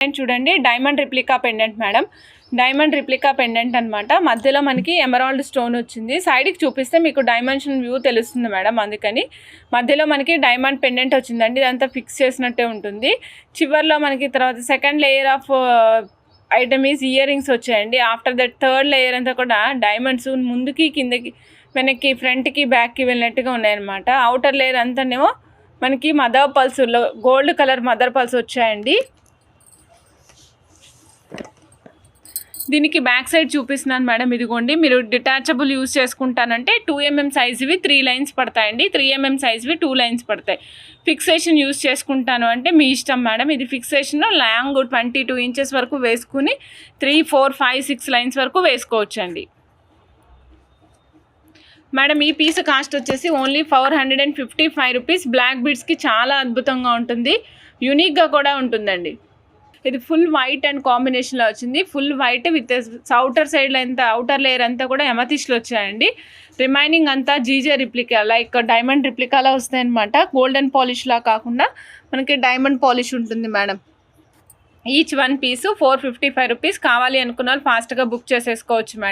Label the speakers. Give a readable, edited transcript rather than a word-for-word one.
Speaker 1: చూడండి diamond replica pendant madam. Diamond replica pendant అనమాట. మధ్యలో మనకి ఎమరాల్డ్ స్టోన్ వచ్చింది. సైడ్కి చూపిస్తే మీకు డైమెన్షన్ వ్యూ తెలుస్తుంది మేడం. అందుకని మధ్యలో మనకి డైమండ్ పెండెంట్ వచ్చిందండి. ఇదంతా ఫిక్స్ చేసినట్టే ఉంటుంది. చివర్లో మనకి తర్వాత second layer of item is ear rings వచ్చాయండి. ఆఫ్టర్ దట్ థర్డ్ లేయర్ అంతా కూడా డైమండ్స్ ముందుకి కిందకి వెనక్కి ఫ్రంట్కి బ్యాక్కి వెళ్ళినట్టుగా ఉన్నాయన్నమాట. అవుటర్ లేయర్ అంతానేమో మనకి mother pulse gold colour mother pulse వచ్చాయండి. దీనికి బ్యాక్ సైడ్ చూపిస్తున్నాను మేడం. ఇదిగోండి, మీరు డిటాచబుల్ యూజ్ చేసుకుంటానంటే 2mm సైజువి 3 లైన్స్ పడతాయండి. 3mm సైజువి 2 లైన్స్ పడతాయి. ఫిక్సేషన్ యూజ్ చేసుకుంటాను అంటే మీ ఇష్టం మేడం. ఇది ఫిక్సేషన్ లాంగ్ 22 ఇంచెస్ వరకు వేసుకుని 3, 4, 5, 6 లైన్స్ వరకు వేసుకోవచ్చండి మేడం. ఈ పీస్ కాస్ట్ వచ్చేసి ఓన్లీ 455 రూపీస్. బ్లాక్ బీడ్స్కి చాలా అద్భుతంగా ఉంటుంది, యూనిక్గా కూడా ఉంటుందండి. ఇది ఫుల్ వైట్ అండ్ కాంబినేషన్లో వచ్చింది. ఫుల్ వైట్ విత్ అవుటర్ సైడ్లో అంతా అవుటర్ లేయర్ అంతా కూడా ఎమతిష్లు వచ్చాయండి. రిమైనింగ్ అంతా జీజే రిప్లికా లైక్ డైమండ్ రిప్లికాలా వస్తాయి అనమాట. గోల్డెన్ పాలిష్లా కాకుండా మనకి డైమండ్ పాలిష్ ఉంటుంది మేడం. ఈచ్ వన్ పీసు 455 రూపీస్. కావాలి అనుకున్న వాళ్ళు ఫాస్ట్గా బుక్ చేసేసుకోవచ్చు మేడం.